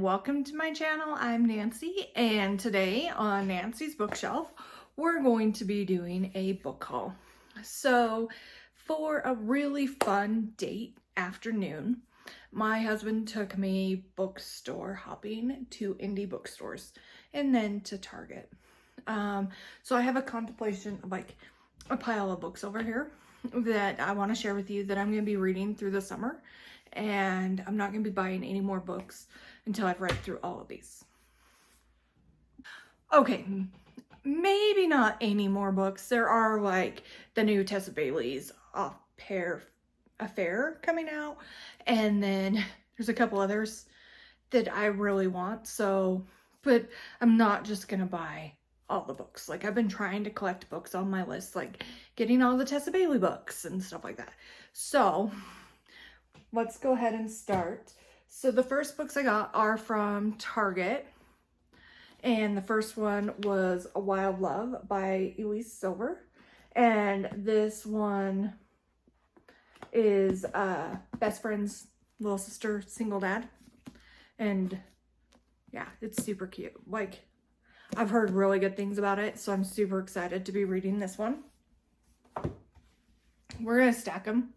welcome to my channel. I'm Nancy, and today on Nancy's Bookshelf we're going to be doing a book haul. So for a really fun date afternoon, my husband took me bookstore hopping to indie bookstores and then to Target. So I have a contemplation of like a pile of books over here that I want to share with you that I'm going to be reading through the summer, and I'm not going to be buying any more books until I've read through all of these. Okay, maybe not any more books. There are like the new Tessa Bailey's Affair coming out, and then there's a couple others that I really want, so, but I'm not just gonna buy all the books. Like, I've been trying to collect books on my list, like getting all the Tessa Bailey books and stuff like that. So let's go ahead and start. So the first books I got are from Target, and the first one was A Wild Love by Elise Silver, and this one is best friend's little sister, single dad, and yeah, it's super cute. Like, I've heard really good things about it, so I'm super excited to be reading this one. We're gonna stack them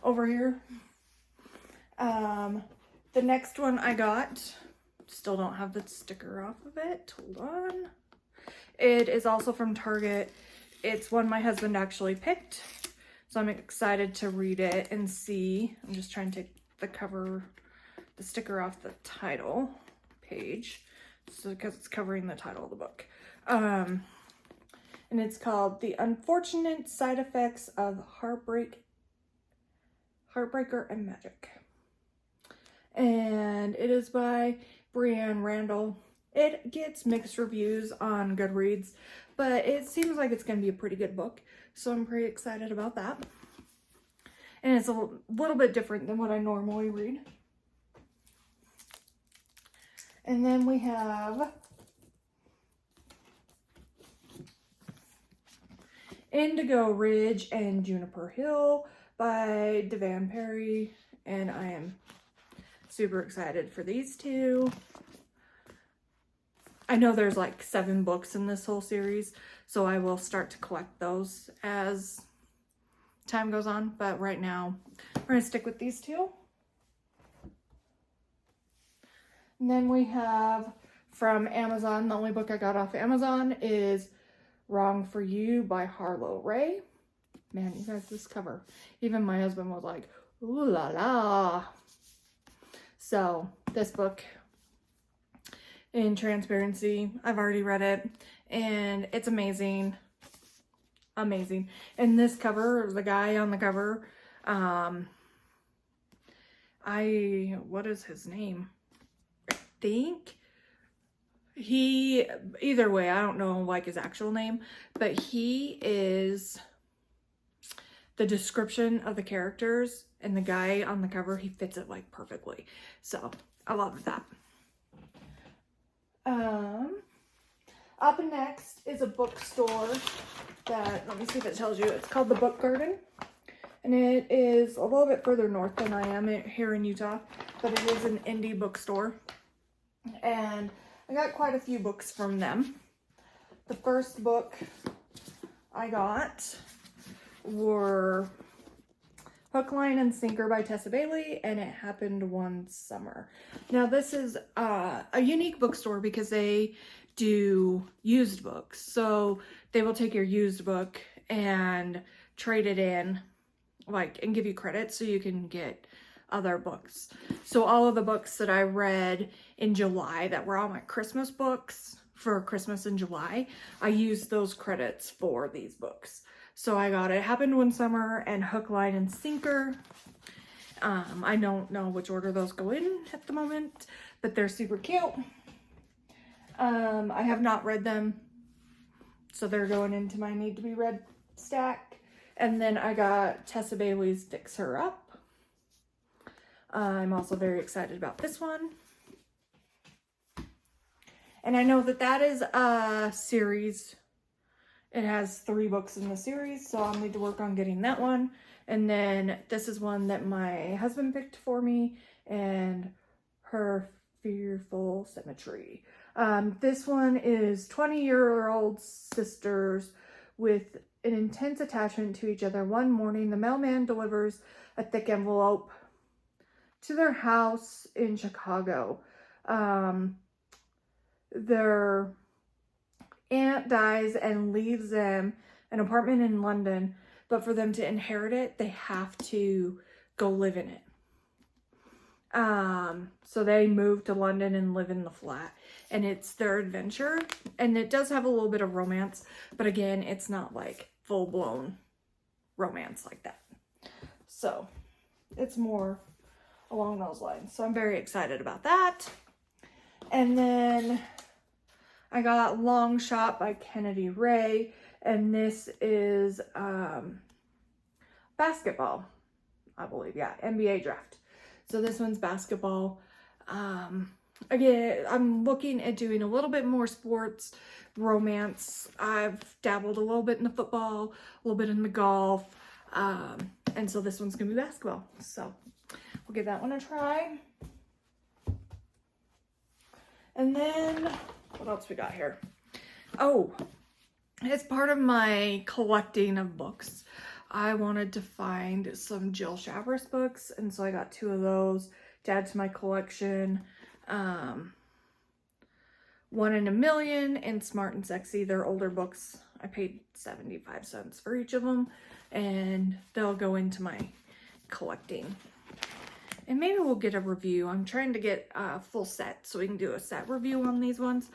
over here. The next one I got, still don't have the sticker off of it. Hold on. It is also from Target. It's one my husband actually picked, so I'm excited to read it and see. I'm just trying to take the sticker off the title page, so because it's covering the title of the book. And it's called The Unfortunate Side Effects of Heartbreaker and Magic. And it is by Brianne Randall. It gets mixed reviews on Goodreads, but it seems like it's going to be a pretty good book, so I'm pretty excited about that. And it's a little bit different than what I normally read. And then we have Indigo Ridge and Juniper Hill by Devan Perry, and I am super excited for these two. I know there's like 7 books in this whole series, so I will start to collect those as time goes on, but right now we're gonna stick with these two. And then we have from Amazon, the only book I got off Amazon is Wrong for You by Harlow Ray. Man, you guys, this cover, even my husband was like, ooh la la. So this book, in transparency, I've already read it, and it's amazing. Amazing. And this cover, the guy on the cover, what is his name? I think either way, I don't know like his actual name, but he is the description of the characters, and the guy on the cover, he fits it like perfectly. So I love that. Up next is a bookstore that, let me see if it tells you, it's called The Book Garden, and it is a little bit further north than I am here in Utah, but it is an indie bookstore, and I got quite a few books from them. The first book I got were Hook, Line, and Sinker by Tessa Bailey, and It Happened One Summer. Now this is a unique bookstore because they do used books. So they will take your used book and trade it in, like, and give you credit so you can get other books. So all of the books that I read in July that were all my Christmas books for Christmas in July, I used those credits for these books. So I got It Happened One Summer and Hook, Line, and Sinker. I don't know which order those go in at the moment, but they're super cute. I have not read them, so they're going into my need to be read stack. And then I got Tessa Bailey's Fix Her Up. I'm also very excited about this one. And I know that that is a series. It has 3 books in the series, so I'll need to work on getting that one. And then this is one that my husband picked for me, and Her Fearful Symmetry. This one is 20-year-old sisters with an intense attachment to each other. One morning, the mailman delivers a thick envelope to their house in Chicago. Their aunt dies and leaves them an apartment in London, but for them to inherit it, they have to go live in it. So they move to London and live in the flat, and it's their adventure, and it does have a little bit of romance, but again, it's not like full-blown romance like that. So it's more along those lines. So I'm very excited about that. And then I got Long Shot by Kennedy Ray, and this is basketball, I believe. Yeah, NBA draft. So this one's basketball. Again, I'm looking at doing a little bit more sports, romance. I've dabbled a little bit in the football, a little bit in the golf, and so this one's gonna be basketball. So we'll give that one a try. And then what else we got here? Oh, as part of my collecting of books, I wanted to find some Jill Shabras books, and so I got 2 of those to add to my collection. One in a Million and Smart and Sexy. They're older books. I paid 75 cents for each of them, and they'll go into my collecting. And maybe we'll get a review. I'm trying to get a full set so we can do a set review on these ones,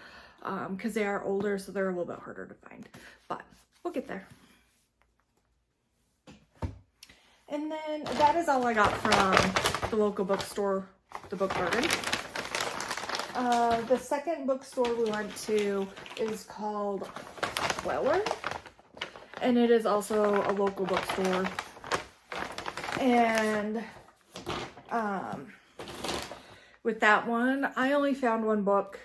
because they are older, so they're a little bit harder to find, but we'll get there. And then that is all I got from the local bookstore, the Book Garden. The second bookstore we went to is called Weller, and it is also a local bookstore. And with that one, I only found 1 book.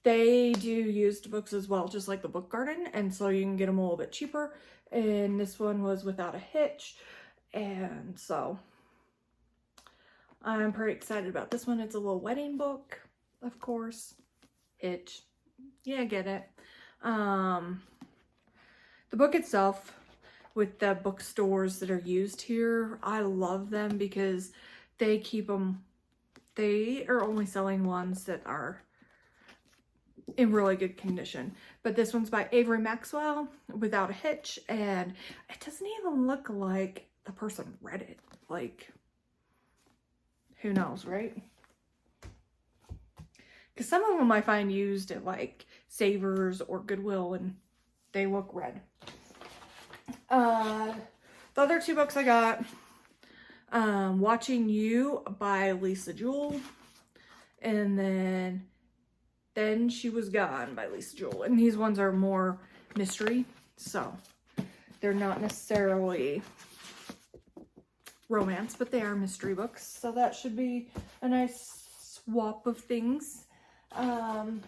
They do used books as well, just like the Book Garden, and so you can get them a little bit cheaper. And this one was Without a Hitch. And so I'm pretty excited about this one. It's a little wedding book, of course. Hitch. Yeah, I get it. The book itself, with the bookstores that are used here, I love them because they keep them, they are only selling ones that are in really good condition. But this one's by Avery Maxwell, Without a Hitch, and it doesn't even look like the person read it. Like, who knows, right? Because some of them I find used at like Savers or Goodwill, and they look red. The other 2 books I got, Watching You by Lisa Jewell, and then She Was Gone by Lisa Jewell. And these ones are more mystery, so they're not necessarily romance, but they are mystery books, so that should be a nice swap of things. And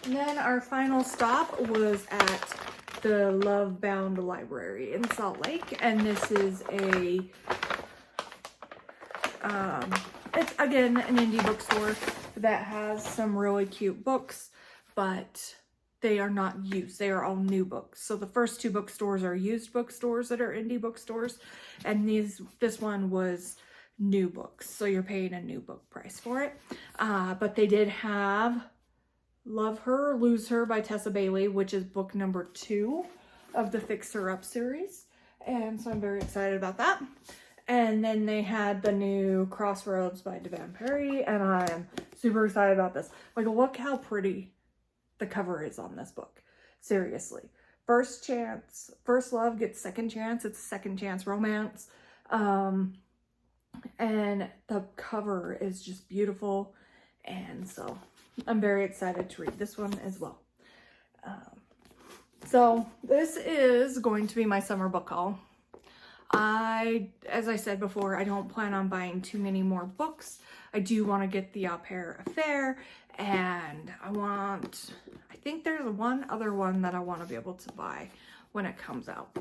then our final stop was at the Love Bound Library in Salt Lake, and this is a it's again an indie bookstore that has some really cute books, but they are not used. They are all new books. So the first 2 bookstores are used bookstores that are indie bookstores, and this one was new books. So you're paying a new book price for it. But they did have Love Her, Lose Her by Tessa Bailey, which is book number 2 of the Fix Her Up series. And so I'm very excited about that. And then they had the new Crossroads by Devan Perry, and I'm super excited about this. Like, look how pretty the cover is on this book. Seriously. First chance, first love gets second chance. It's a second chance romance. And the cover is just beautiful. And so I'm very excited to read this one as well. So this is going to be my summer book haul. As I said before, I don't plan on buying too many more books. I do want to get the Au Pair Affair, and I think there's one other one that I want to be able to buy when it comes out,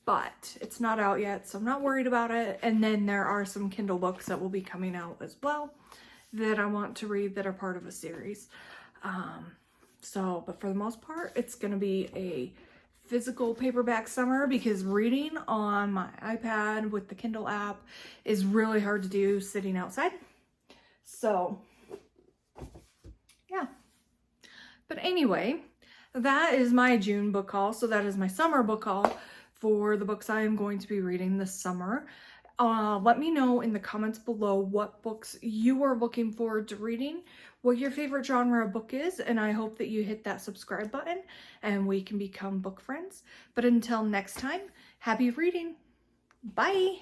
but it's not out yet, so I'm not worried about it. And then there are some Kindle books that will be coming out as well, that I want to read that are part of a series. But for the most part, it's going to be a physical paperback summer because reading on my iPad with the Kindle app is really hard to do sitting outside. So, yeah. But anyway, that is my June book haul. So that is my summer book haul for the books I am going to be reading this summer. Let me know in the comments below what books you are looking forward to reading, what your favorite genre of book is, and I hope that you hit that subscribe button and we can become book friends. But until next time, happy reading. Bye!